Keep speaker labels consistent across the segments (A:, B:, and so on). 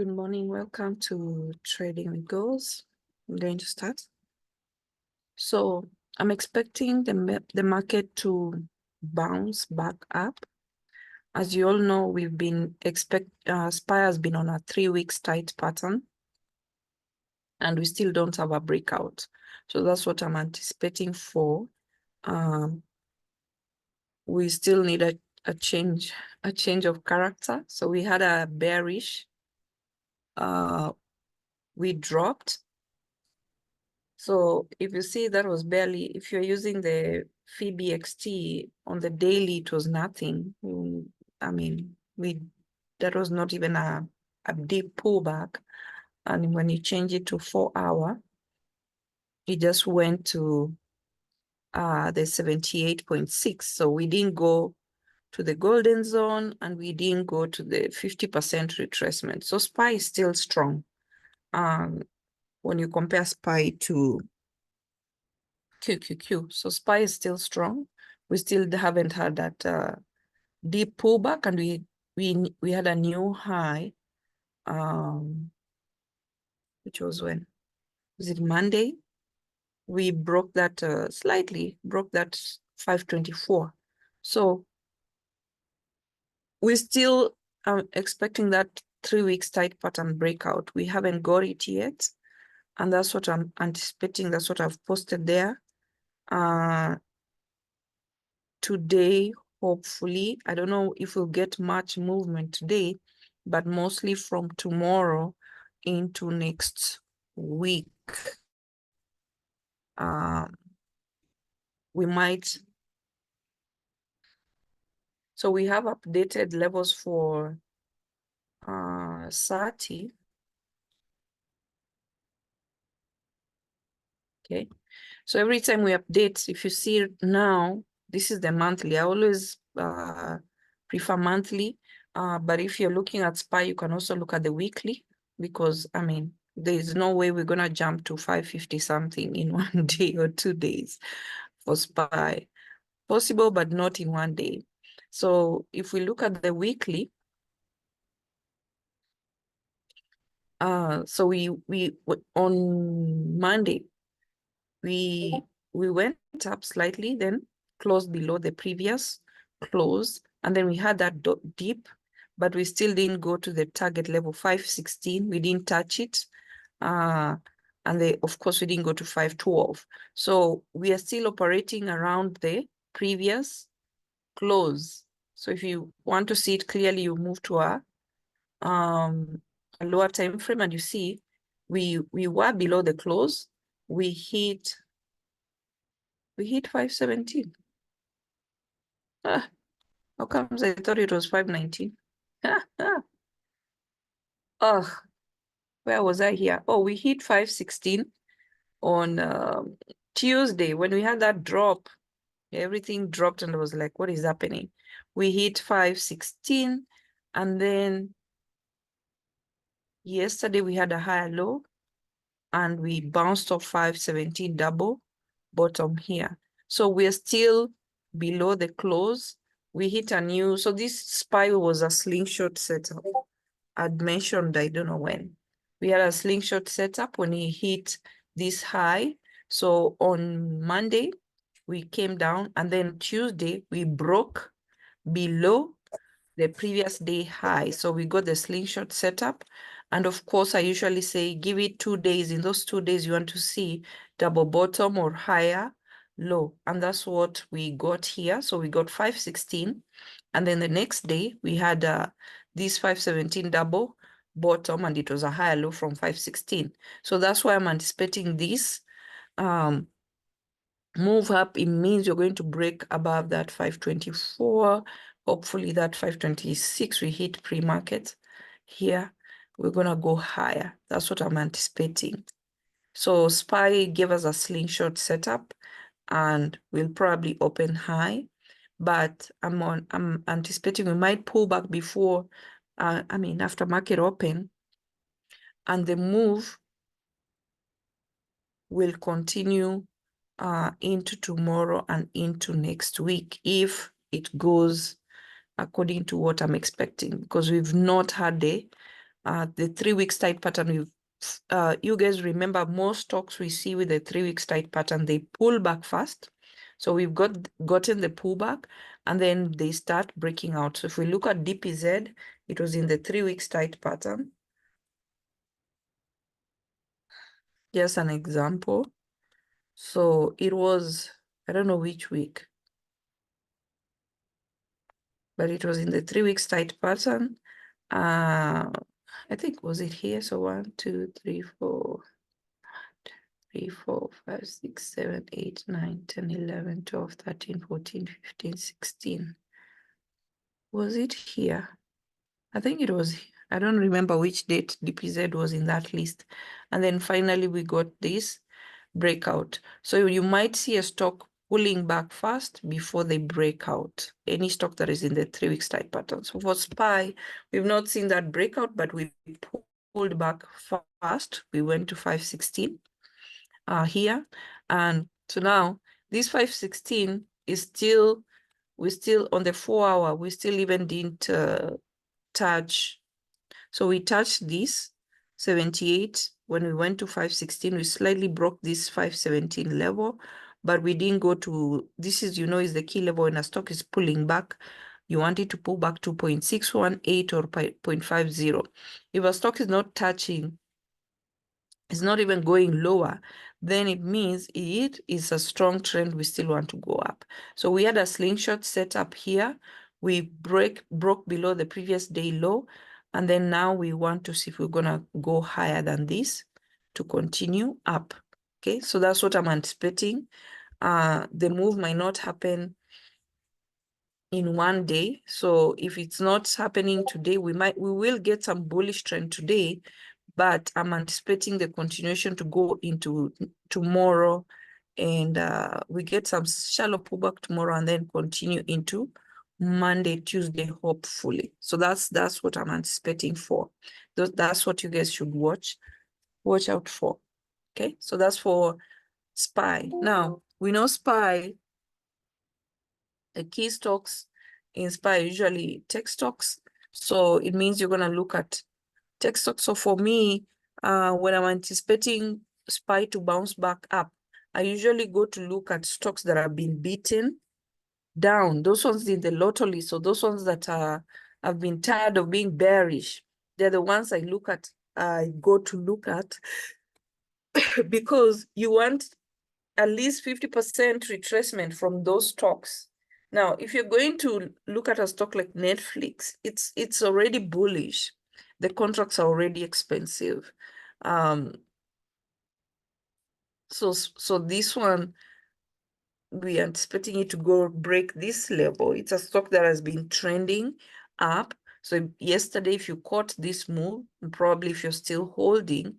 A: Good morning. Welcome to Trading with Goals. I'm going to start. So I'm expecting the market to bounce back up. As you all know, we've been SPY has been on a 3 weeks tight pattern, and we still don't have a breakout. So that's what I'm anticipating for. We still need a change of character. So we had a bearish. We dropped. So if you see, that was barely, if you're using the FIBXT on the daily, it was nothing. I mean, that was not even a deep pullback. And when you change it to 4 hour, it just went to the 78.6. So we didn't go to the golden zone and we didn't go to the 50% retracement. So SPY is still strong. When you compare SPY to QQQ. So SPY is still strong. We still haven't had that deep pullback, and we had a new high, which was when? Was it Monday? We broke that slightly, broke that 524. So we still are expecting that 3 weeks tight pattern breakout. We haven't got it yet, and that's what I'm anticipating. That's what I've posted there. Today, hopefully, I don't know if we'll get much movement today, but mostly from tomorrow into next week. We might. So we have updated levels for SATI. Okay. So every time we update, if you see now, this is the monthly. I always prefer monthly. But if you're looking at SPY, you can also look at the weekly, because, I mean, there's no way we're going to jump to 550 something in 1 day or 2 days for SPY. Possible, but not in 1 day. So if we look at the weekly, so we on Monday, we went up slightly, then closed below the previous close, and then we had that dip, but we still didn't go to the target level 516. We didn't touch it, and of course we didn't go to 512. So we are still operating around the previous close. So if you want to see it clearly, you move to a lower time frame, and you see we were below the close. We hit 517. How comes I thought it was 519? Oh, where was I here? Oh, we hit 516 on Tuesday when we had that drop. Everything dropped and I was like, what is happening? We hit 516, and then yesterday we had a higher low and we bounced off 517 double bottom here. So we're still below the close. We hit a new, so this SPY was a slingshot setup. I'd mentioned, I don't know when. We had a slingshot setup when he hit this high. So on Monday, we came down, and then Tuesday, we broke below the previous day high. So we got the slingshot setup. And of course, I usually say, give it 2 days. In those 2 days, you want to see double bottom or higher low. And that's what we got here. So we got 516. And then the next day, we had this 517 double bottom, and it was a higher low from 516. So that's why I'm anticipating this move up. It means you're going to break above that 524. Hopefully that 526 we hit pre-market here. We're going to go higher. That's what I'm anticipating. So SPY gave us a slingshot setup, and we'll probably open high. But I'm anticipating we might pull back before, after market open, and the move will continue into tomorrow and into next week if it goes according to what I'm expecting, because we've not had the 3 weeks tight pattern, you guys remember most stocks we see with the 3 weeks tight pattern, they pull back fast. So we've gotten the pullback and then they start breaking out. So if we look at DPZ, it was in the 3 weeks tight pattern. Just an example. So it was, I don't know which week, but it was in the 3 weeks tight pattern. I think, was it here? So 1, 2, 3, 4, 3, 4, 5, 6, 7, 8, 9, 10, 11, 12, 13, 14, 15, 16. Was it here? I think it was, I don't remember which date DPZ was in that list. And then finally we got this breakout. So you might see a stock pulling back fast before they break out. Any stock that is in the 3 weeks tight pattern. So for SPY, we've not seen that breakout, but we pulled back fast. We went to 516 here. And so now this 516 is still, we're still on the 4 hour, we still even didn't touch. So we touched this 78 when we went to 516. We slightly broke this 517 level, but we didn't go to, this is, is the key level when a stock is pulling back. You want it to pull back to 0.618 or 0.50. If a stock is not touching, it's not even going lower, then it means it is a strong trend. We still want to go up. So we had a slingshot set up here. We broke below the previous day low. And then now we want to see if we're going to go higher than this to continue up. Okay, so that's what I'm anticipating. The move might not happen in one day. So if it's not happening today, we will get some bullish trend today, but I'm anticipating the continuation to go into tomorrow, and we get some shallow pullback tomorrow and then continue into Monday, Tuesday, hopefully. So that's what I'm anticipating for. That's what you guys should watch out for. Okay, so that's for SPY. Now, we know SPY, the key stocks in SPY are usually tech stocks. So it means you're going to look at tech stocks. So for me, when I'm anticipating SPY to bounce back up, I usually go to look at stocks that have been beaten down. Those ones in the lotto list, so those ones that have been tired of being bearish, they're the ones I go to look at because you want at least 50% retracement from those stocks. Now, if you're going to look at a stock like Netflix, it's already bullish. The contracts are already expensive. So this one, we are anticipating it to go break this level. It's a stock that has been trending up. So yesterday, if you caught this move, probably if you're still holding,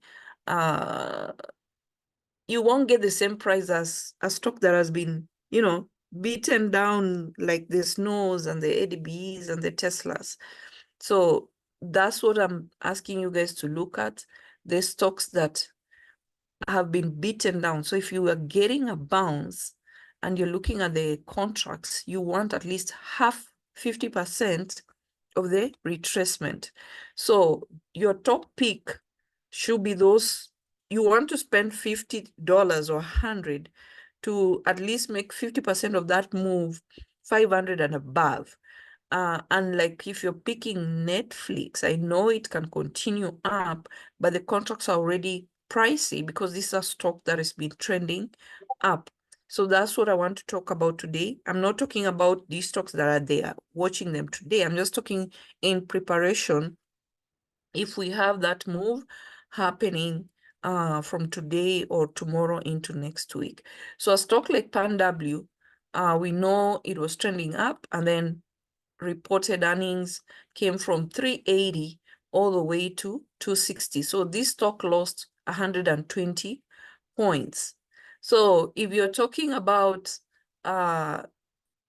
A: you won't get the same price as a stock that has been, beaten down like the Snows and the ADBs and the Teslas. So that's what I'm asking you guys to look at, the stocks that have been beaten down. So if you are getting a bounce and you're looking at the contracts, you want at least 50% of the retracement. So your top pick should be those. You want to spend $50 or $100 to at least make 50% of that move 500 and above. And like if you're picking Netflix, I know it can continue up, but the contracts are already pricey because this is a stock that has been trending up. So that's what I want to talk about today. I'm not talking about these stocks that are there, watching them today. I'm just talking in preparation if we have that move happening from today or tomorrow into next week. So a stock like PanW, we know it was trending up and then reported earnings came from 380 all the way to 260. So this stock lost 120 points. So if you're talking about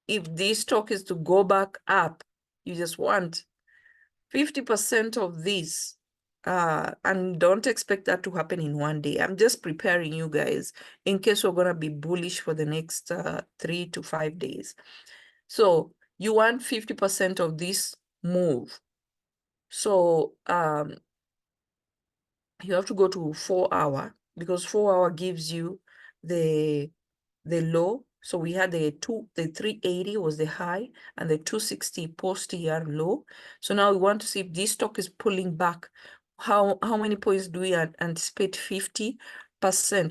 A: if this stock is to go back up, you just want 50% of this, and don't expect that to happen in one day. I'm just preparing you guys in case we're going to be bullish for the next 3 to 5 days. So you want 50% of this move. So you have to go to 4 hour, because 4 hour gives you the low. So we had the 380 was the high, and the 260 post-year low. So now we want to see if this stock is pulling back. How many points do we anticipate? 50%.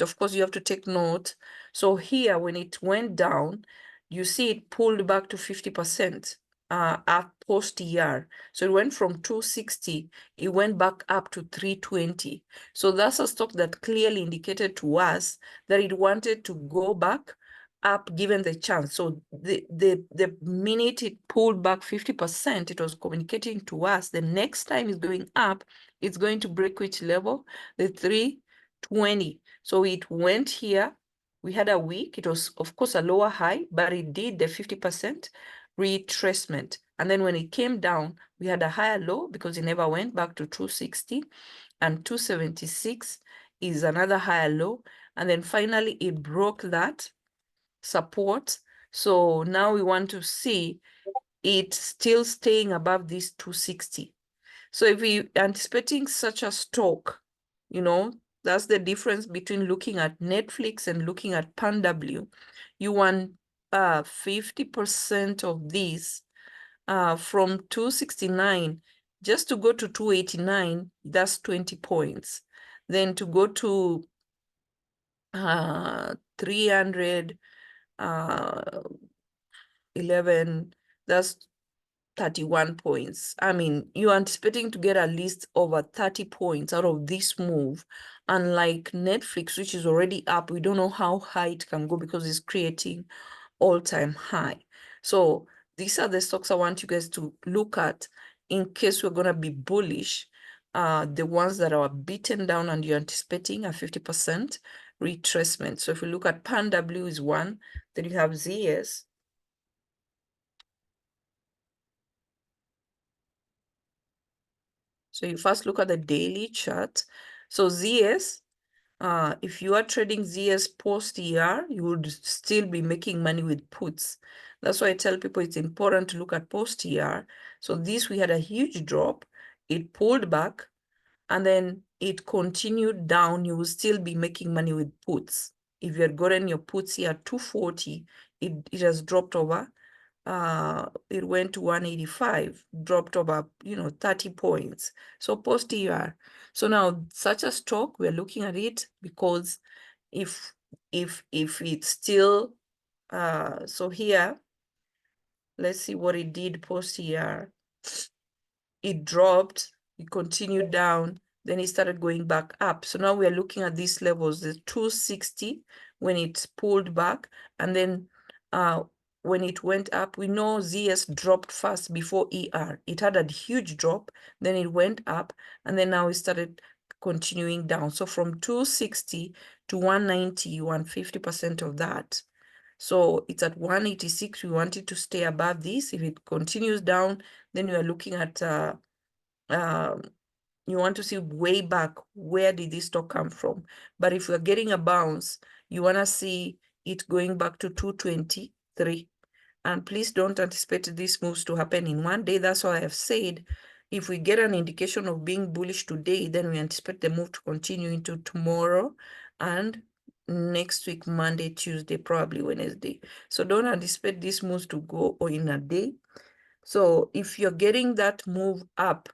A: Of course, you have to take note. So here, when it went down, you see it pulled back to 50% at post-year. So it went from 260, it went back up to 320. So that's a stock that clearly indicated to us that it wanted to go back up given the chance. So the minute it pulled back 50%, it was communicating to us the next time it's going up, it's going to break which level? The 320. So it went here. We had a week. It was, of course, a lower high, but it did the 50% retracement. And then when it came down, we had a higher low because it never went back to 260, and 276 is another higher low. And then finally it broke that support. So now we want to see it still staying above this 260. So if we anticipating such a stock, you know, that's the difference between looking at Netflix and looking at PanW. You want 50% of this from 269 just to go to 289, that's 20 points. Then to go to 300, 11, that's 31 points. I mean, you're anticipating to get at least over 30 points out of this move. Unlike Netflix, which is already up, we don't know how high it can go because it's creating all-time high. So these are the stocks I want you guys to look at in case we're going to be bullish. The ones that are beaten down and you're anticipating a 50% retracement. So if we look at PanW is one, then you have ZS. So you first look at the daily chart. So ZS, if you are trading ZS post-year, you would still be making money with puts. That's why I tell people it's important to look at post-year. So this, we had a huge drop. It pulled back, and then it continued down. You will still be making money with puts. If you had gotten your puts here at 240, it has dropped over. It went to 185, dropped over, 30 points. So post-year. So now such a stock, we're looking at it because if it's still, so here, let's see what it did post-year. It dropped, it continued down, then it started going back up. So now we're looking at these levels, the 260 when it pulled back, and then when it went up, we know ZS dropped first before ER. It had a huge drop, then it went up, and then now it started continuing down. So from 260 to 190, you want 50% of that. So it's at 186. We want it to stay above this. If it continues down, then you are looking at, you want to see way back, where did this stock come from? But if we're getting a bounce, you want to see it going back to 223. And please don't anticipate these moves to happen in one day. That's why I have said, if we get an indication of being bullish today, then we anticipate the move to continue into tomorrow and next week, Monday, Tuesday, probably Wednesday. So don't anticipate these moves to go in a day. So if you're getting that move up,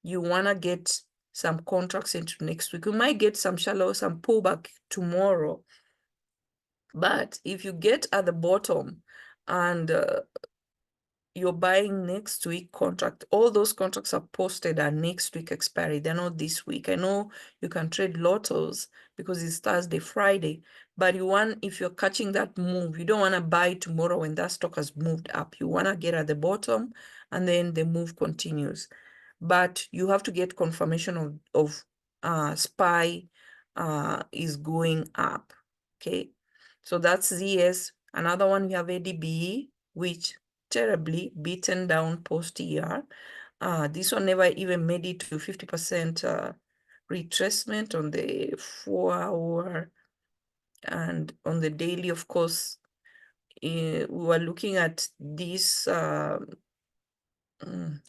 A: you want to get some contracts into next week. You might get some shallow, some pullback tomorrow. But if you get at the bottom and you're buying next week contract, all those contracts are posted at next week expiry. They're not this week. I know you can trade lotos because it's Thursday, Friday, but if you're catching that move, you don't want to buy tomorrow when that stock has moved up. You want to get at the bottom and then the move continues. But you have to get confirmation of SPY is going up. Okay, so that's ZS. Another one, we have ADBE, which terribly beaten down post-year. This one never even made it to 50% retracement on the 4-hour, and on the daily, of course. We were looking at this, what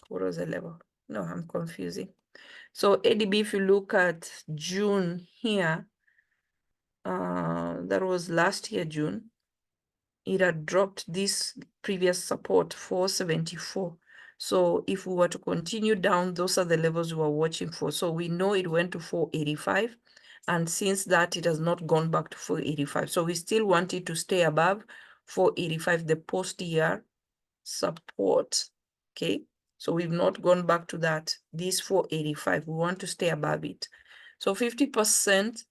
A: was the level? No, I'm confusing. So ADB, if you look at June here, that was last year, June, it had dropped this previous support 474. So if we were to continue down, those are the levels we were watching for. So we know it went to 485. And since that, it has not gone back to 485. So we still want it to stay above 485, the post-year support. Okay. So we've not gone back to that. This 485, we want to stay above it. So 50%,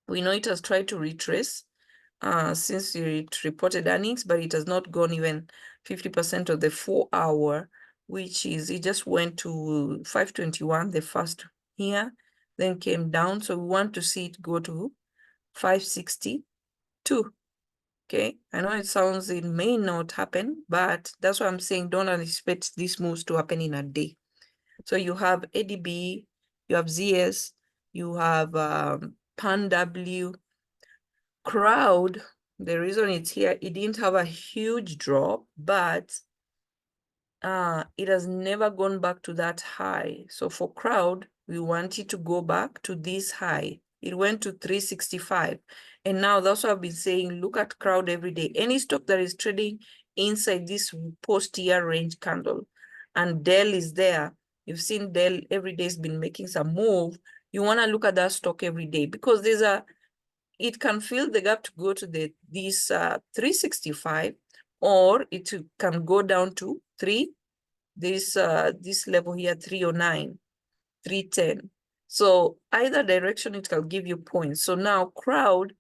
A: we know it has tried to retrace since it reported earnings, but it has not gone even 50% of the 4-hour, which is, it just went to 521, the first here, then came down. So we want to see it go to 562. Okay, I know it may not happen, but that's why I'm saying don't anticipate these moves to happen in a day. So you have ADB, you have ZS, you have PAN-W, Crowd. The reason it's here, it didn't have a huge drop, but it has never gone back to that high. So for Crowd, we want it to go back to this high. It went to 365. And now that's what I've been saying, look at Crowd every day. Any stock that is trading inside this post-year range candle, and Dell is there. You've seen Dell every day has been making some move. You want to look at that stock every day because it can fill the gap to go to this 365, or it can go down to this level here, 309, 310. So either direction, it can give you points. So now Crowd,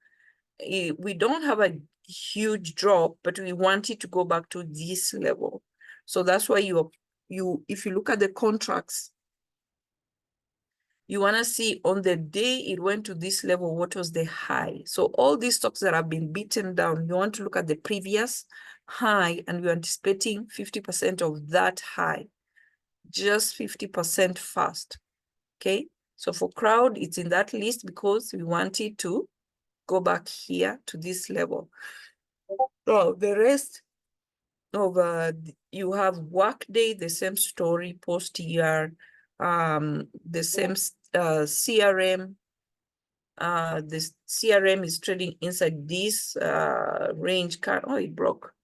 A: we don't have a huge drop, but we want it to go back to this level. So that's why if you look at the contracts, you want to see on the day it went to this level, what was the high? So all these stocks that have been beaten down, you want to look at the previous high, and we're anticipating 50% of that high, just 50% fast. Okay, so for Crowd, it's in that list because we want it to go back here to this level. So the rest of you have Workday, the same story, post-year, the same CRM. This CRM is trading inside this range. Oh, it broke.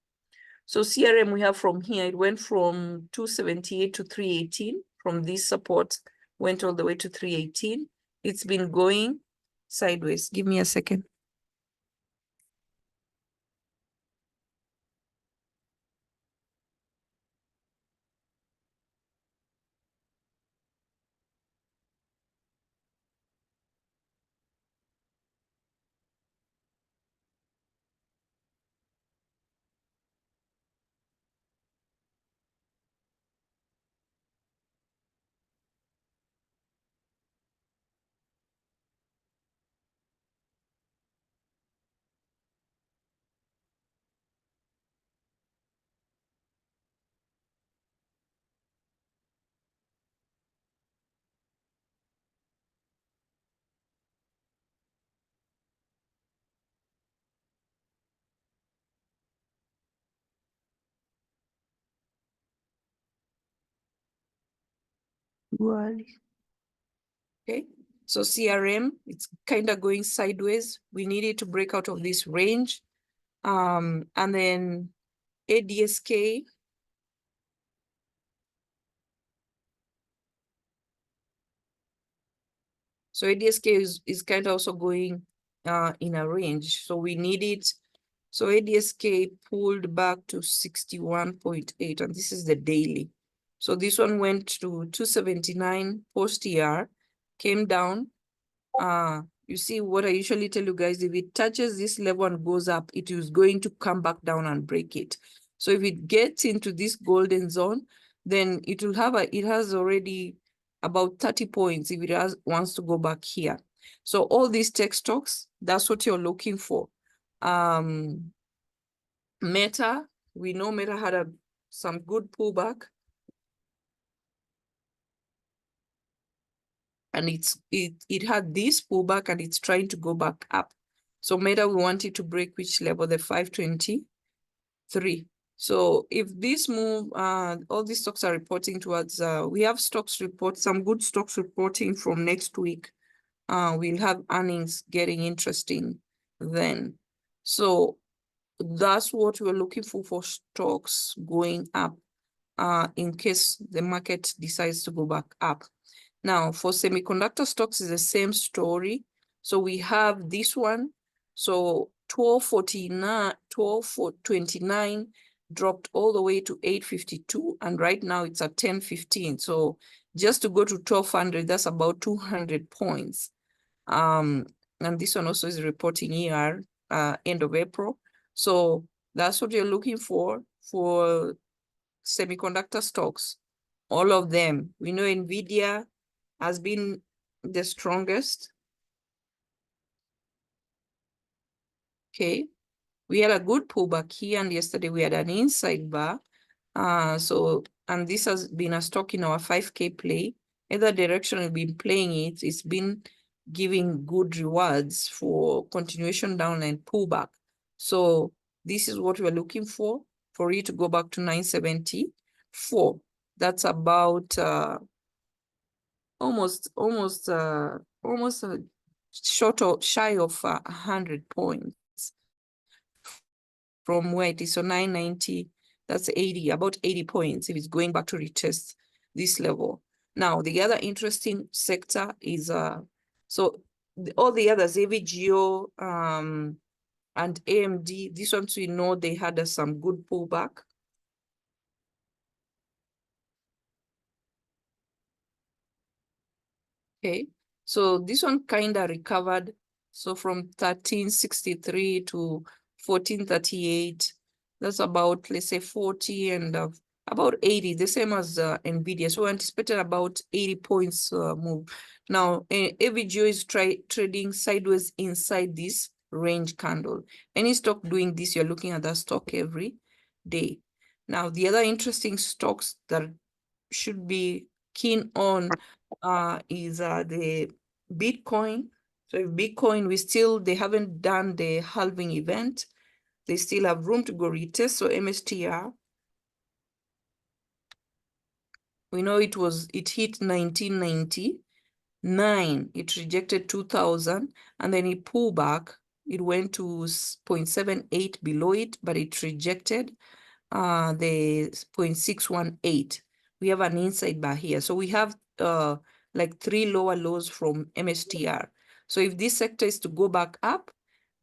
A: So CRM we have from here, it went from 278 to 318. From this support, went all the way to 318. It's been going sideways. Give me a second. Okay, so CRM, it's kind of going sideways. We needed to break out of this range. And then ADSK. So ADSK is kind of also going in a range. So we need it. So ADSK pulled back to 61.8, and this is the daily. So this one went to 279 post-year, came down. You see what I usually tell you guys, if it touches this level and goes up, it is going to come back down and break it. So if it gets into this golden zone, then it will have it has already about 30 points if it wants to go back here. So all these tech stocks, that's what you're looking for. Meta, we know Meta had some good pullback. And it had this pullback and it's trying to go back up. So Meta, we wanted to break which level? The 523. So if this move, all these stocks are reporting towards, we have stocks report, some good stocks reporting from next week. We'll have earnings getting interesting then. So that's what we're looking for stocks going up, in case the market decides to go back up. Now, for semiconductor stocks is the same story. So we have this one. So 1249, 1229 dropped all the way to 852, and right now it's at 1015. So just to go to 1200, that's about 200 points. And this one also is reporting year, end of April. So that's what you're looking for semiconductor stocks. All of them. We know NVIDIA has been the strongest. Okay. We had a good pullback here, and yesterday we had an inside bar. And this has been a stock in our 5K play. Either direction we've been playing it, it's been giving good rewards for continuation down and pullback. So this is what we're looking for it to go back to 974. That's about almost shy of 100 points from where it is. So 990, that's 80, about 80 points if it's going back to retest this level. Now, the other interesting sector is, all the others, AVGO and AMD, these ones we know they had some good pullback. Okay, so this one kind of recovered. So from 1363 to 1438, that's about, let's say, 40 and about 80, the same as NVIDIA. So we anticipated about 80 points move. Now, AVGO is trading sideways inside this range candle. Any stock doing this, you're looking at that stock every day. Now, the other interesting stocks that should be keen on is the Bitcoin. So if Bitcoin, they haven't done the halving event. They still have room to go retest. So MSTR, we know it hit 1999. It rejected 2000, and then it pulled back. It went to 0.78 below it, but it rejected the 0.618. We have an inside bar here. So we have like 3 lower lows from MSTR. So if this sector is to go back up,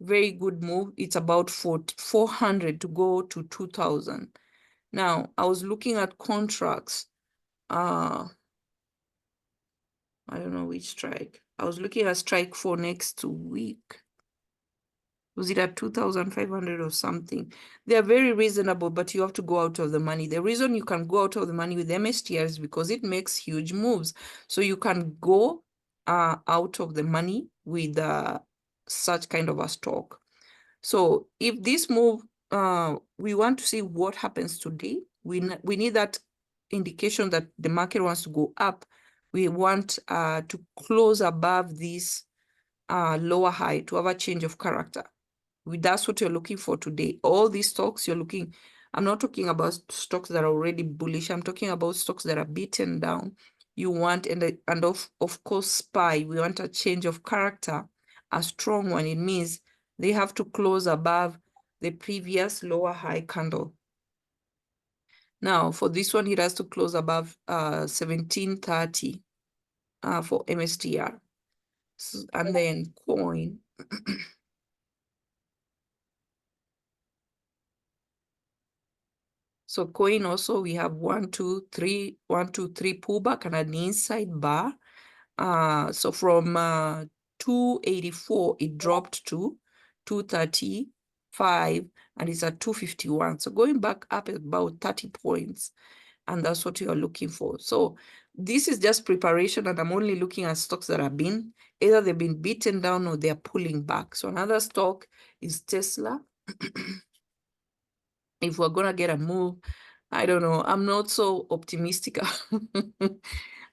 A: very good move. It's about 400 to go to 2000. Now, I was looking at contracts. I don't know which strike. I was looking at strike for next week. Was it at 2,500 or something? They are very reasonable, but you have to go out of the money. The reason you can go out of the money with MSTR is because it makes huge moves. So you can go out of the money with such kind of a stock. So if this move, we want to see what happens today. We need that indication that the market wants to go up. We want to close above this lower high to have a change of character. That's what you're looking for today. All these stocks you're looking, I'm not talking about stocks that are already bullish. I'm talking about stocks that are beaten down. You want, and of course, SPY, we want a change of character, a strong one. It means they have to close above the previous lower high candle. Now, for this one, it has to close above 1730 for MSTR. And then coin. So coin also, we have 1, 2, 3 pullback and an inside bar. So from 284, it dropped to 235, and it's at 251. So going back up about 30 points, and that's what you are looking for. So this is just preparation, and I'm only looking at stocks that have been, either they've been beaten down or they're pulling back. So another stock is Tesla. If we're gonna get a move, I don't know. I'm not so optimistic.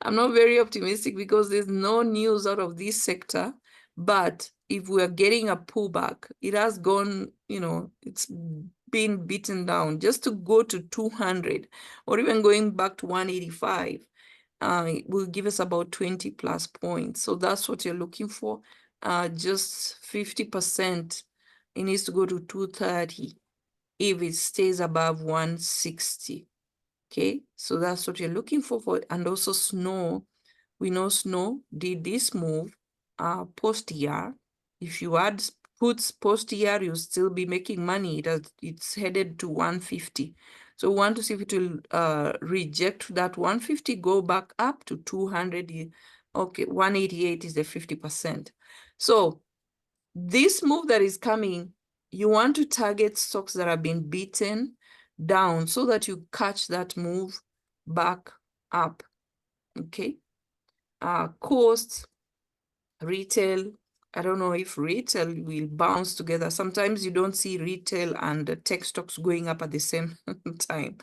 A: I'm not very optimistic because there's no news out of this sector. But if we are getting a pullback, it has gone, you know, it's been beaten down just to go to 200 or even going back to 185. It will give us about 20 plus points. So that's what you're looking for. Just 50%. It needs to go to 230 if it stays above 160. Okay, so that's what you're looking for. And also snow. We know snow did this move post year. If you add puts post year, you'll still be making money. It's headed to 150. So we want to see if it will reject that 150, go back up to 200. Okay, 188 is the 50%. So this move that is coming, you want to target stocks that have been beaten down so that you catch that move back up. Okay. Cost, retail. I don't know if retail will bounce together. Sometimes you don't see retail and tech stocks going up at the same time.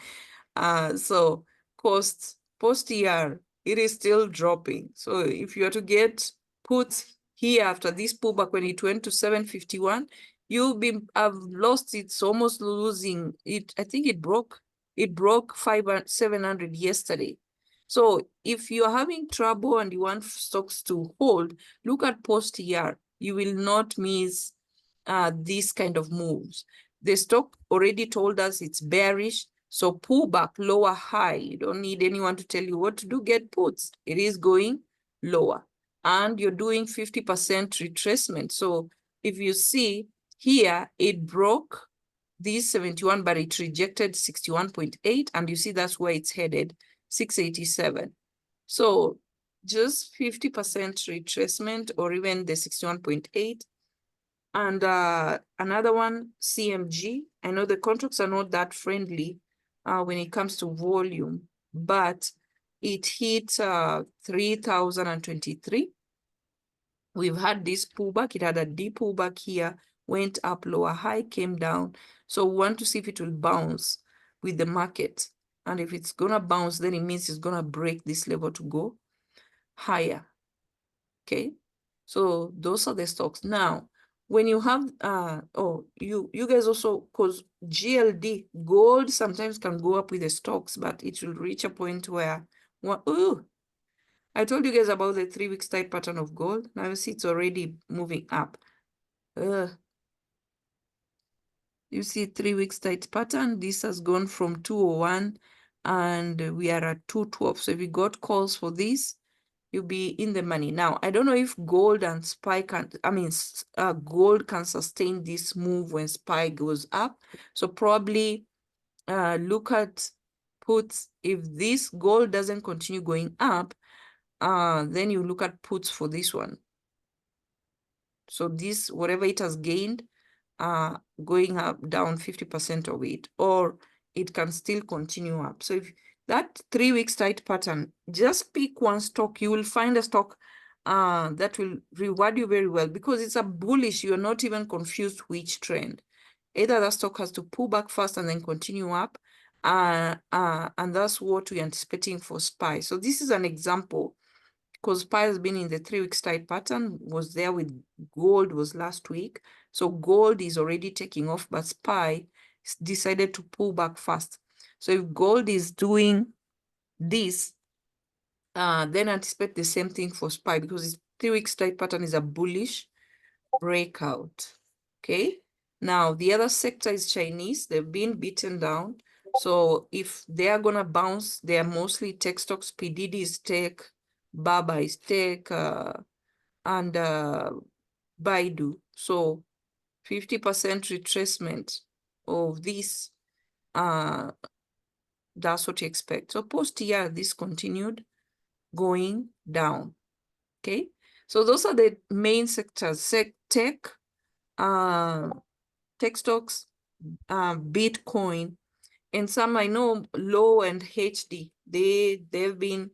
A: So cost post-year, it is still dropping. So if you are to get puts here after this pullback when it went to 751, have lost. It's almost losing it. I think it broke 700 yesterday. So if you're having trouble and you want stocks to hold, look at post-year. You will not miss these kind of moves. The stock already told us it's bearish, so pull back, lower high. You don't need anyone to tell you what to do, get puts. It is going lower. And you're doing 50% retracement. So if you see here, it broke this 71, but it rejected 61.8, and you see that's where it's headed, 687. So just 50% retracement or even the 61.8. And another one, CMG. I know the contracts are not that friendly when it comes to volume, but it hit 3,023. We've had this pullback. It had a deep pullback here, went up, lower high, came down. So we want to see if it will bounce with the market. And if it's going to bounce, then it means it's going to break this level to go higher. Okay. So those are the stocks. Now, when you have, you guys also, because GLD, gold sometimes can go up with the stocks, but it will reach a point where, I told you guys about the 3 weeks tight pattern of gold. Now you see it's already moving up. You see 3 weeks tight pattern. This has gone from 201 and we are at 212. So if you got calls for this, you'll be in the money. Now, I don't know if gold and SPY gold can sustain this move when SPY goes up. So probably look at puts. If this gold doesn't continue going up, then you look at puts for this one. So this, whatever it has gained, going up, down 50% of it, or it can still continue up. So if that 3 weeks tight pattern, just pick one stock. You will find a stock that will reward you very well because it's a bullish. You're not even confused which trend. Either the stock has to pull back first and then continue up, and that's what we're anticipating for SPY. So this is an example because SPY has been in the 3 weeks tight pattern, was there with gold, was last week. So gold is already taking off, but SPY decided to pull back fast. So if gold is doing this, then anticipate the same thing for SPY because its 3 weeks tight pattern is a bullish breakout. Okay. Now the other sector is Chinese. They've been beaten down. So if they are gonna bounce, they are mostly tech stocks. PDD is tech, Baba is tech, and Baidu. So 50% retracement of this, that's what you expect. So post-year, this continued going down. Okay, so those are the main sectors: tech, tech stocks, Bitcoin, and some I know low and HD. They've been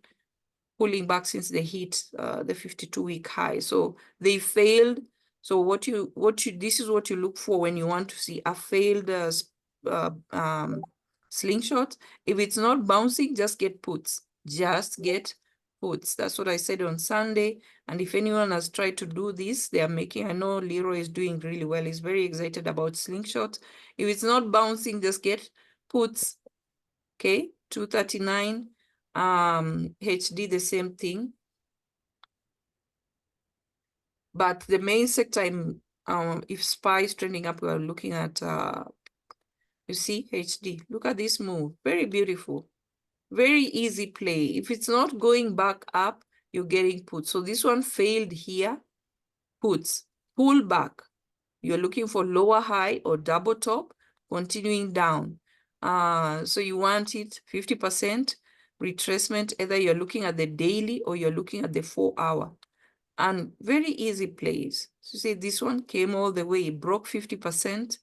A: pulling back since they hit the 52-week high. So they failed. So this is what you look for when you want to see a failed slingshot. If it's not bouncing, just get puts. Just get puts. That's what I said on Sunday. And if anyone has tried to do this, they are making, I know Leroy is doing really well. He's very excited about slingshot. If it's not bouncing, just get puts. Okay, 239. HD, the same thing. But the main sector, if SPY is trending up, we are looking at, you see, HD. Look at this move. Very beautiful. Very easy play. If it's not going back up, you're getting puts. So this one failed here. Puts. Pull back. You're looking for lower high or double top, continuing down. So you want it 50% retracement. Either you're looking at the daily or you're looking at the 4-hour. And very easy plays. So see, this one came all the way, it broke 50%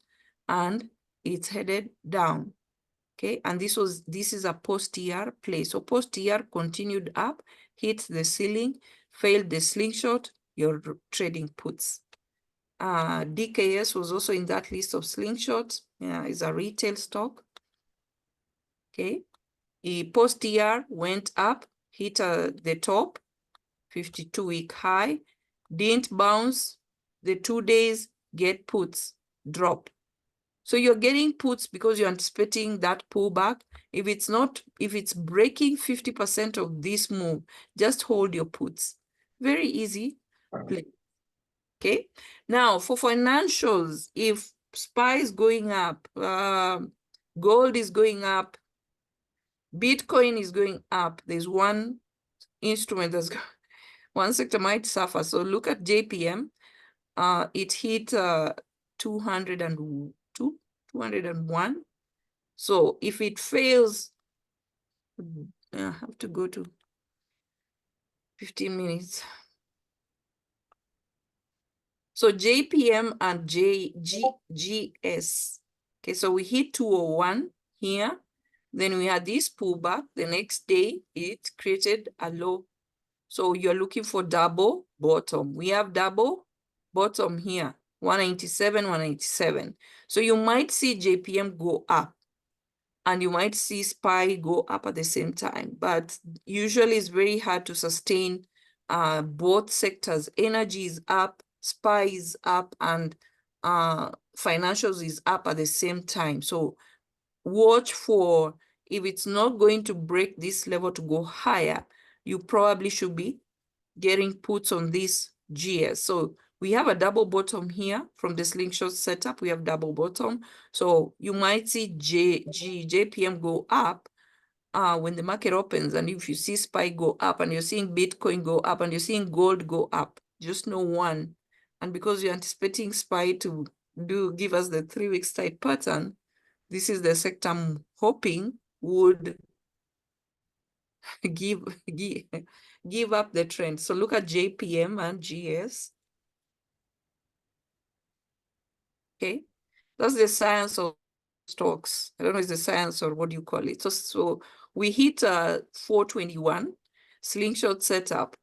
A: and it's headed down. Okay, and this is a post-TR play. So post-TR continued up, hit the ceiling, failed the slingshot, you're trading puts. DKS was also in that list of slingshots. Yeah, it's a retail stock. Okay, post-TR went up, hit the top, 52-week high, didn't bounce, the 2 days, get puts, drop. So you're getting puts because you're anticipating that pullback. If it's breaking 50% of this move, just hold your puts. Very easy play. Okay. Now for financials, if SPY is going up, gold is going up, Bitcoin is going up, there's one instrument that's one sector might suffer. So look at JPM. It hit 202, 201. So if it fails, I have to go to 15 minutes. So JPM and GS. Okay, so we hit 201 here. Then we had this pullback. The next day, it created a low. So you're looking for double bottom. We have double bottom here, 197, 197. So you might see JPM go up and you might see SPY go up at the same time. But usually it's very hard to sustain both sectors. Energy is up, SPY is up, and financials is up at the same time. So watch for, if it's not going to break this level to go higher, you probably should be getting puts on this GS. So we have a double bottom here from the slingshot setup. We have double bottom. So you might see JPM go up when the market opens. And if you see SPY go up and you're seeing Bitcoin go up and you're seeing gold go up, just know one. And because you're anticipating SPY to give us the 3 weeks tight pattern, this is the sector I'm hoping would give up the trend. So look at JPM and GS. Okay, that's the science of stocks. I don't know if it's the science or what do you call it. So we hit 421 slingshot setup.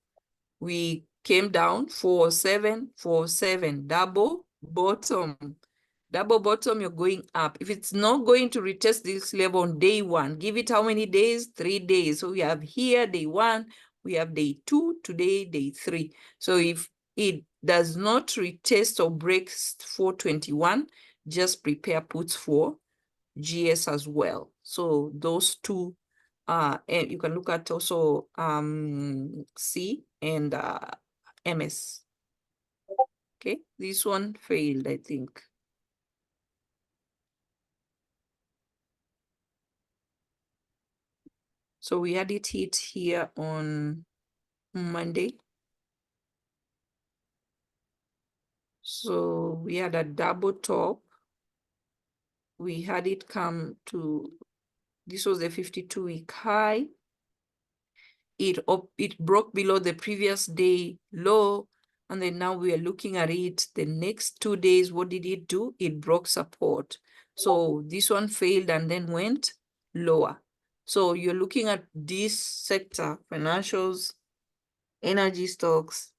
A: We came down 47, 47, double bottom. Double bottom, you're going up. If it's not going to retest this level on day one, give it how many days? 3 days. So we have here day 1, we have day 2, today day 3. So if it does not retest or break 421, just prepare puts for GS as well. So those two, and you can look at also C and MS. Okay, this one failed, I think. So we had it hit here on Monday. So we had a double top. We had it come to, this was the 52-week high. It broke below the previous day low. And then now we are looking at it. The next 2 days, what did it do? It broke support. So this one failed and then went lower. So you're looking at this sector, financials, energy stocks.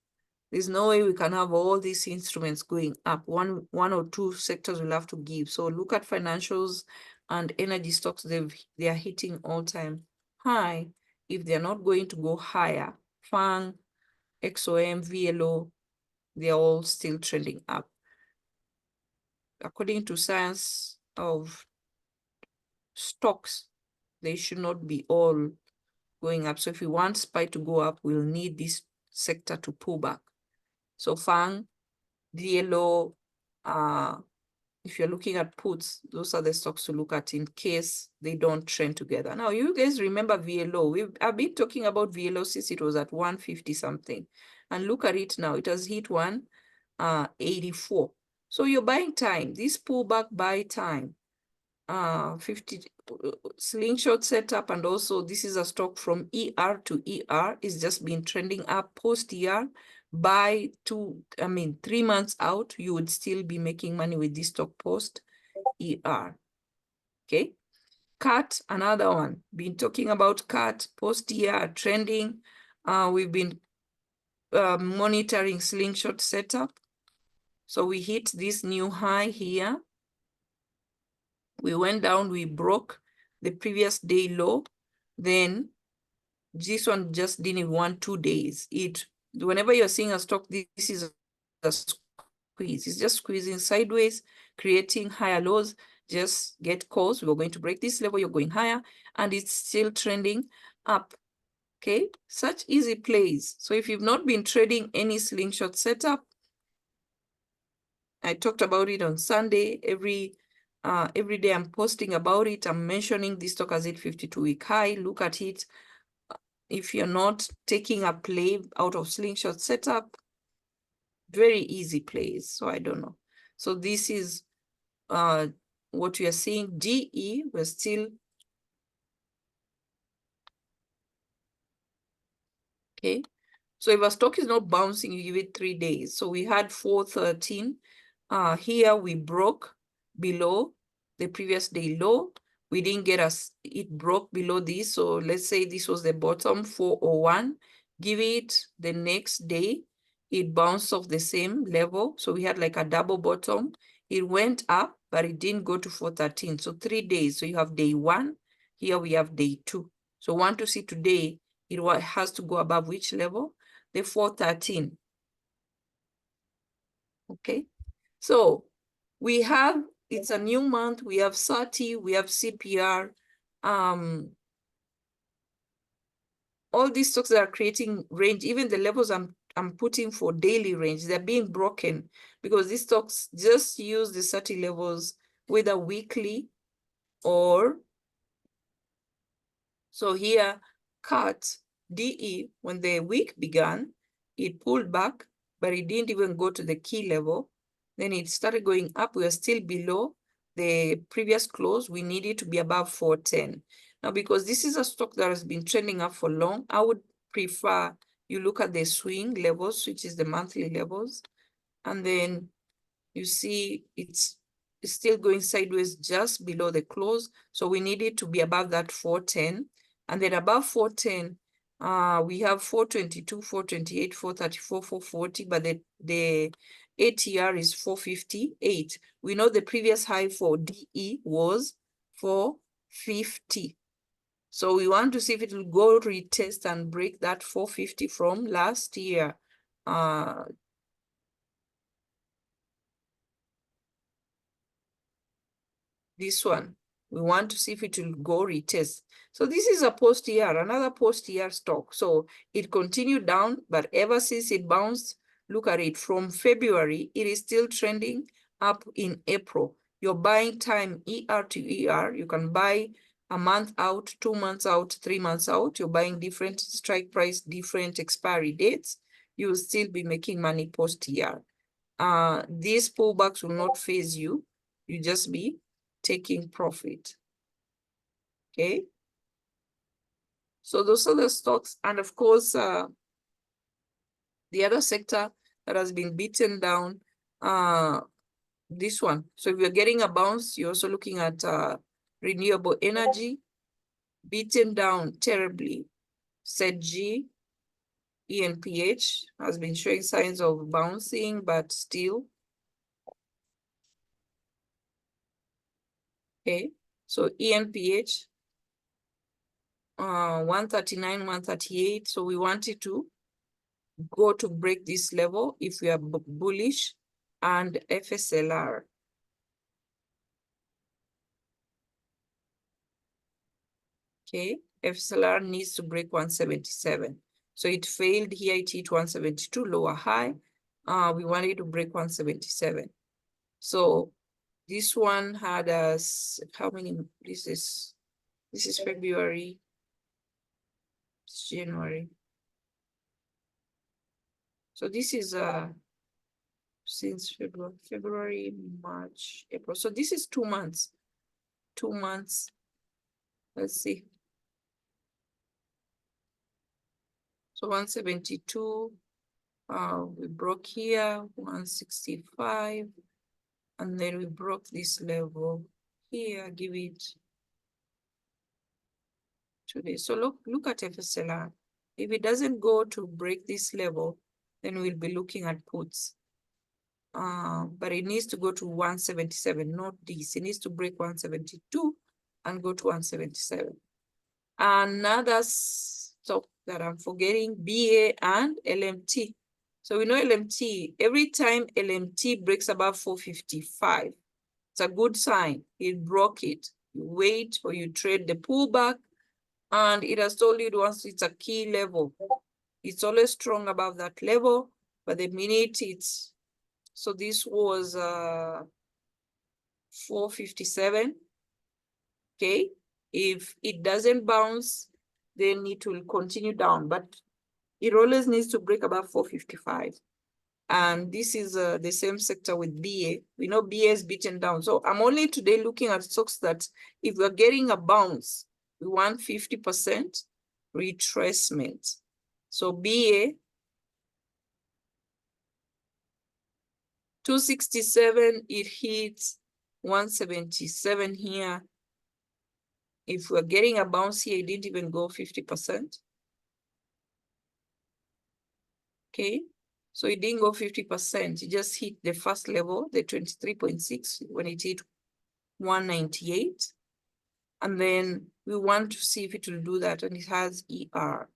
A: There's no way we can have all these instruments going up. One or two sectors will have to give. So look at financials and energy stocks. They are hitting all-time high. If they're not going to go higher, FANG, XOM, VLO, they're all still trending up. According to science of stocks, they should not be all going up. So if we want SPY to go up, we'll need this sector to pull back. So FANG, VLO, if you're looking at puts, those are the stocks to look at in case they don't trend together. Now, you guys remember VLO. I've been talking about VLO since it was at 150 something. And look at it now. It has hit 184. So you're buying time. This pullback buy time. 50 slingshot setup, and also this is a stock from ER to ER. It's just been trending up post ER. By 3 months out, you would still be making money with this stock post ER. Okay, CAT, another one. Been talking about CAT post ER trending. We've been monitoring slingshot setup. So we hit this new high here. We went down, we broke the previous day low. Then this one just didn't want 2 days. Whenever you're seeing a stock, this is a squeeze. It's just squeezing sideways, creating higher lows. Just get calls. We're going to break this level, you're going higher, and it's still trending up. Okay, such easy plays. So if you've not been trading any slingshot setup, I talked about it on Sunday. Every day I'm posting about it. I'm mentioning this stock as a 52-week high. Look at it. If you're not taking a play out of slingshot setup, very easy plays. So I don't know. So this is what we are seeing. DE, we're still okay. So if a stock is not bouncing, you give it 3 days. So we had 413. Here we broke below the previous day low. We didn't get it broke below this. So let's say this was the bottom, 401. Give it the next day. It bounced off the same level. So we had like a double bottom. It went up, but it didn't go to 413. So 3 days. So you have day 1. Here we have day 2. So 1 to see today, it has to go above which level? The 413. Okay. So we have, it's a new month. We have SATI, we have CPR. All these stocks that are creating range, even the levels I'm putting for daily range, they're being broken because these stocks just use the SATI levels, whether weekly or, so here, CAT, DE, when the week began, it pulled back, but it didn't even go to the key level. Then it started going up. We are still below the previous close. We need it to be above 410. Now, because this is a stock that has been trending up for long, I would prefer you look at the swing levels, which is the monthly levels, and then you see it's still going sideways just below the close. So we need it to be above that 410. And then above 410, we have 422, 428, 434, 440, but the ATR is 458. We know the previous high for DE was 450. So we want to see if it will go retest and break that 450 from last year. This one, we want to see if it will go retest. So this is a post-year, another post-year stock. So it continued down, but ever since it bounced, look at it, from February, it is still trending up in April. You're buying time ER to ER. You can buy a month out, 2 months out, 3 months out. You're buying different strike price, different expiry dates. You will still be making money post-year. These pullbacks will not phase you. You just be taking profit. Okay. So those are the stocks. And of course, the other sector that has been beaten down, this one. So if you're getting a bounce, you're also looking at renewable energy, beaten down terribly. SETG, ENPH has been showing signs of bouncing, but still. Okay, so ENPH 139, 138. So we wanted to go to break this level if we are bullish, and FSLR. Okay, FSLR needs to break 177. So it failed here, it hit 172 lower high. We wanted to break 177. So this one had us, how many, this is February, it's January. So this is since February, March, April. So this is 2 months. 2 months. Let's see. So 172, we broke here, 165, and then we broke this level here, give it today. So look at FSLR. If it doesn't go to break this level, then we'll be looking at puts. But it needs to go to 177, not this. It needs to break 172 and go to 177. Another stock that I'm forgetting, BA and LMT. So we know LMT, every time LMT breaks above 455, it's a good sign. It broke it. You wait or you trade the pullback, and it has told you once it's a key level. It's always strong above that level, but the minute it's, so this was 457, okay? If it doesn't bounce, then it will continue down, but it always needs to break above 455. And this is the same sector with BA. We know BA is beaten down. So I'm only today looking at stocks that if we're getting a bounce, we want 50% retracement. So BA, 267, it hits 177 here. If we're getting a bounce here, it didn't even go 50%. Okay, so it didn't go 50%. It just hit the first level, the 23.6, when it hit 198. And then we want to see if it will do that, and it has ER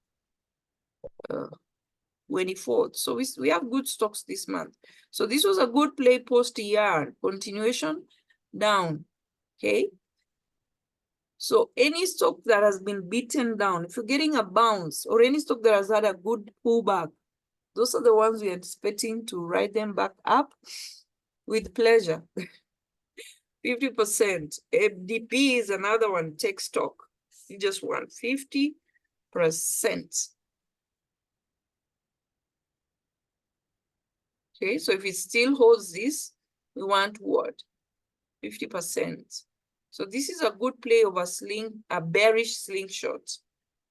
A: when it falls. So we have good stocks this month. So this was a good play post ER, continuation down, okay? So any stock that has been beaten down, if you're getting a bounce, or any stock that has had a good pullback, those are the ones we're expecting to ride them back up with pleasure. 50%. FDP is another one, take stock. You just want 50%. Okay, so if it still holds this, we want what? 50%. So this is a good play of a bearish slingshot.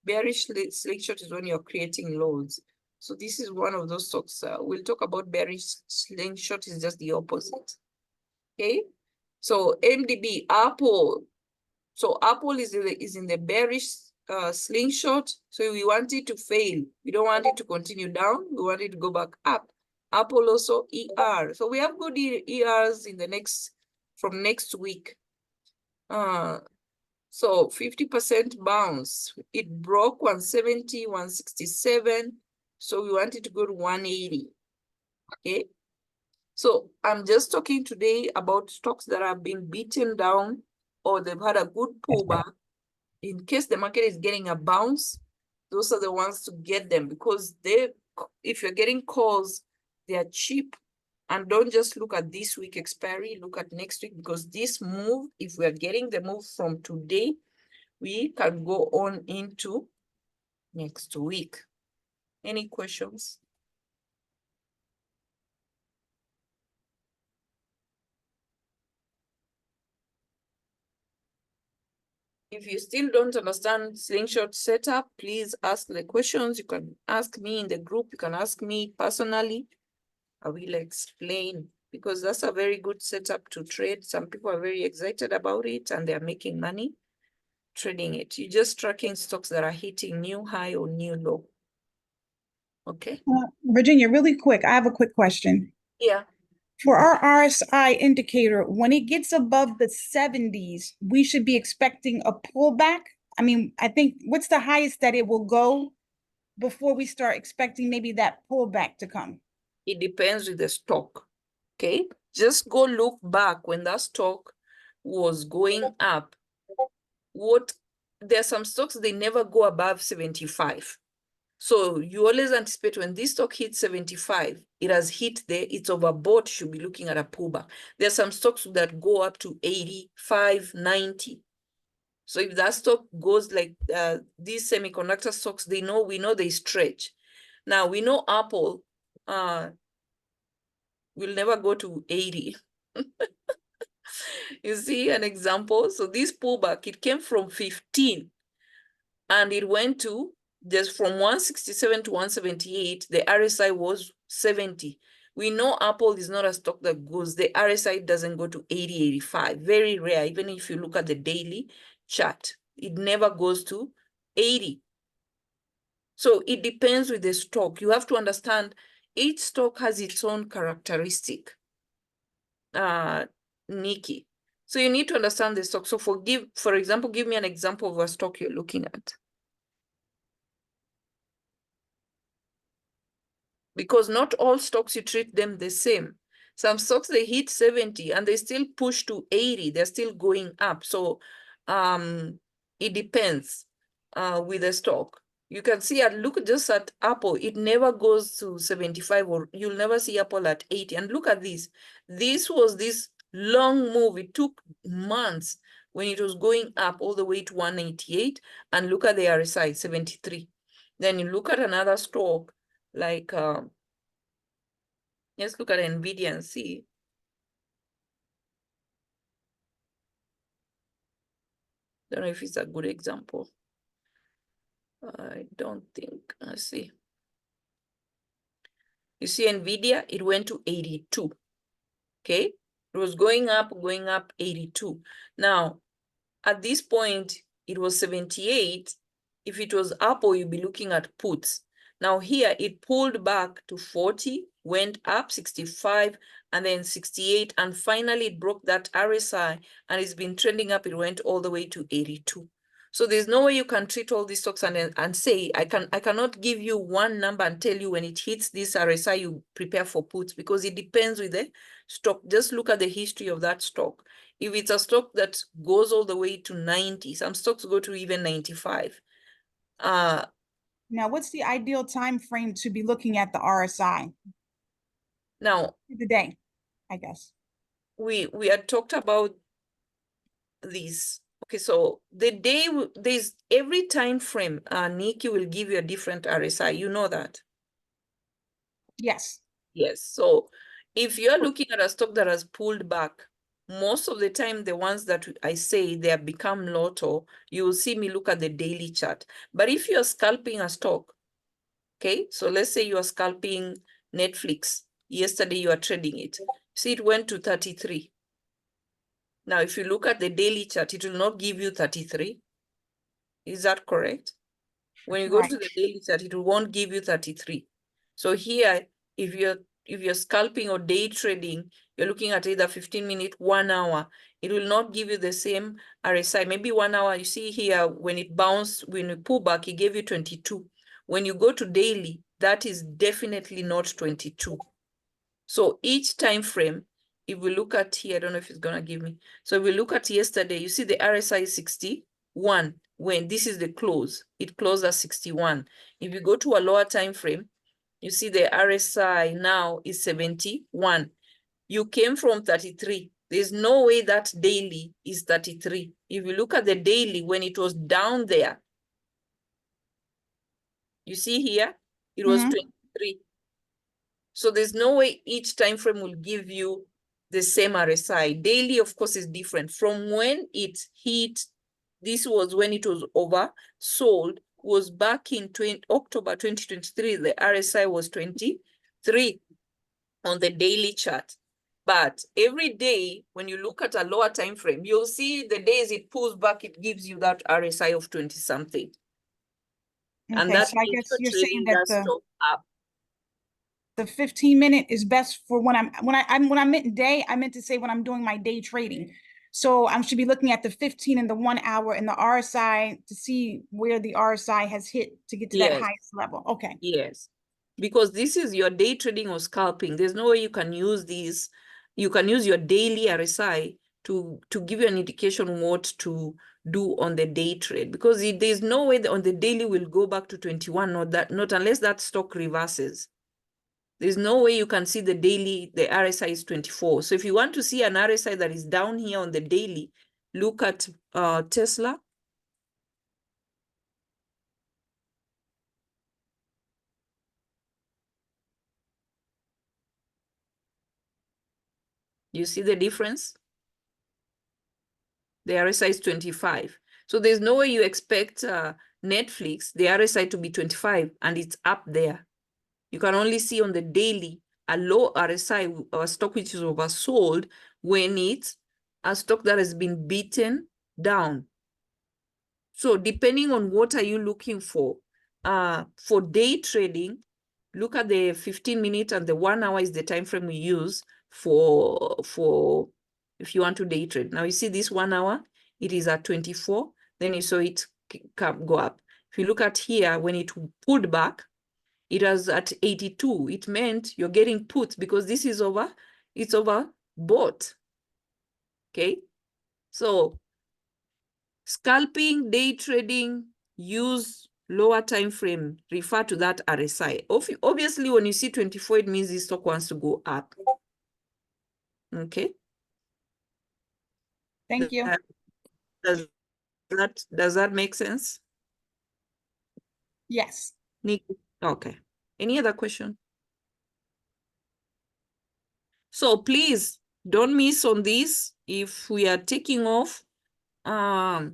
A: Bearish slingshot is when you're creating lows. So this is one of those stocks. We'll talk about bearish slingshot, is just the opposite. Okay, so MDB, Apple. So Apple is in the bearish slingshot. So we want it to fail. We don't want it to continue down. We want it to go back up. Apple also ER. So we have good ERs in the from next week. So 50% bounce. It broke 170, 167. So we want it to go to 180. Okay. So I'm just talking today about stocks that have been beaten down or they've had a good pullback. In case the market is getting a bounce, those are the ones to get them, because if you're getting calls, they are cheap. And don't just look at this week expiry, look at next week, because this move, if we are getting the move from today, we can go on into next week. Any questions? If you still don't understand slingshot setup, please ask the questions. You can ask me in the group. You can ask me personally. I will explain, because that's a very good setup to trade. Some people are very excited about it and they're making money trading it. You're just tracking stocks that are hitting new high or new low. Okay.
B: Virginia, really quick, I have a quick question.
A: Yeah.
B: For our RSI indicator, when it gets above the 70s, we should be expecting a pullback I mean, I think what's the highest that it will go before we start expecting maybe that pullback to come?
A: It depends with the stock. Okay, just go look back when that stock was going up. There are some stocks, they never go above 75. So you always anticipate when this stock hits 75, it has hit there, it's overbought, you should be looking at a pullback. There are some stocks that go up to 85, 90. So if that stock goes like these semiconductor stocks, we know they stretch. Now we know Apple will never go to 80. You see an example? So this pullback, it came from 15 and it went to just from 167 to 178. The RSI was 70. We know Apple is not a stock that goes, the RSI doesn't go to 80, 85. Very rare. Even if you look at the daily chart, it never goes to 80. So it depends with the stock. You have to understand each stock has its own characteristic, Nikki. So you need to understand the stock. So for example, give me an example of a stock you're looking at. Because not all stocks, you treat them the same. Some stocks, they hit 70 and they still push to 80. They're still going up. So it depends with the stock. You can see, look just at Apple. It never goes to 75, or you'll never see Apple at 80. And look at this. This was this long move. It took months when it was going up all the way to 188. And look at the RSI, 73. Then you look at another stock, like, let's look at NVIDIA and see. Don't know if it's a good example. I don't think. Let's see. You see NVIDIA, it went to 82. Okay. It was going up, 82. Now, at this point, it was 78. If it was Apple, you'd be looking at puts. Now here, it pulled back to 40, went up 65, and then 68, and finally it broke that RSI, and it's been trending up. It went all the way to 82. So there's no way you can treat all these stocks and say, I cannot give you one number and tell you when it hits this RSI, you prepare for puts, because it depends with the stock. Just look at the history of that stock. If it's a stock that goes all the way to 90, some stocks go to even 95.
B: Now, what's the ideal time frame to be looking at the RSI?
A: Now,
B: The day, I guess.
A: We had talked about this. Okay, so the day, there's every time frame, Nikki will give you a different RSI. You know that?
B: Yes.
A: Yes. So if you're looking at a stock that has pulled back, most of the time, the ones that I say they have become lotto, you will see me look at the daily chart. But if you're scalping a stock, okay, so let's say you are scalping Netflix. Yesterday you are trading it. See, it went to 33. Now, if you look at the daily chart, it will not give you 33. Is that correct? When you go to the daily chart, it won't give you 33. So here, if you're scalping or day trading, you're looking at either 15 minutes, 1 hour. It will not give you the same RSI. Maybe 1 hour, you see here, when it bounced, when you pull back, it gave you 22. When you go to daily, that is definitely not 22. So each time frame, if we look at here, I don't know if it's going to give me. So if we look at yesterday, you see the RSI is 61. When this is the close, it closed at 61. If you go to a lower time frame, you see the RSI now is 71. You came from 33. There's no way that daily is 33. If you look at the daily, when it was down there, you see here, it was 23. So there's no way each time frame will give you the same RSI. Daily, of course, is different. From when it hit, this was when it was oversold, was back in October 2023, the RSI was 23 on the daily chart. But every day, when you look at a lower time frame, you'll see the days it pulls back, it gives you that RSI of 20-something.
B: Okay,
A: And that
B: so I
A: means
B: guess you're
A: trading
B: saying that
A: that stock up.
B: the 15-minute is best for when I'm meant day, I meant to say when I'm doing my day trading. So I should be looking at the 15 and the 1 hour and the RSI to see where the RSI has hit to get to that
A: Yes.
B: highest level. Okay.
A: Yes, because this is your day trading or scalping. There's no way you can use these. You can use your daily RSI to give you an indication what to do on the day trade, because there's no way that on the daily will go back to 21, not unless that stock reverses. There's no way you can see the daily, the RSI is 24. So if you want to see an RSI that is down here on the daily, look at Tesla. You see the difference? The RSI is 25. So there's no way you expect Netflix, the RSI to be 25, and it's up there. You can only see on the daily a low RSI, a stock which is oversold, when it's a stock that has been beaten down. So depending on what are you looking for day trading, look at the 15-minute and the 1 hour is the time frame we use for if you want to day trade. Now you see this 1 hour, it is at 24. Then you saw it go up. If you look at here, when it pulled back, it was at 82. It meant you're getting put because this is over. It's over bought. Okay, so scalping, day trading, use lower time frame, refer to that RSI. Obviously, when you see 24, it means this stock wants to go up. Okay.
B: Thank you.
A: Does that make sense?
B: Yes.
A: Nick? Okay. Any other question? So please don't miss on this. If we are taking off, I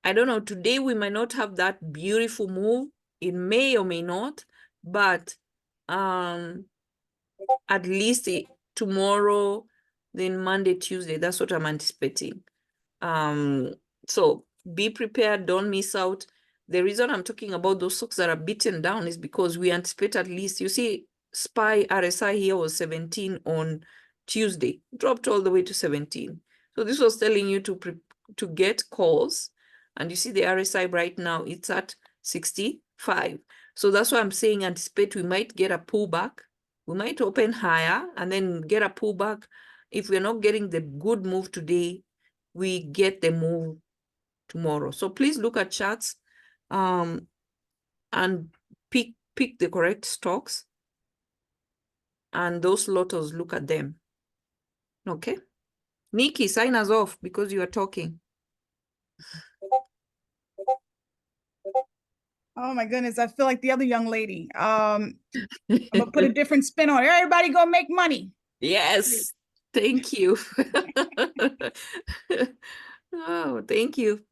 A: don't know, today we might not have that beautiful move. It may or may not, but at least tomorrow, then Monday, Tuesday, that's what I'm anticipating. So be prepared, don't miss out. The reason I'm talking about those stocks that are beaten down is because we anticipate at least, you see, SPY RSI here was 17 on Tuesday, dropped all the way to 17. So this was telling you to get calls. And you see the RSI right now, it's at 65. So that's why I'm saying anticipate we might get a pullback. We might open higher and then get a pullback. If we're not getting the good move today, we get the move tomorrow. So please look at charts and pick the correct stocks, and those lotos, look at them. Okay. Nikki, sign us off because you are talking.
B: Oh my goodness, I feel like the other young lady. I'm gonna put a different spin on it. Everybody go make money.
A: Yes, thank you. Oh, thank you.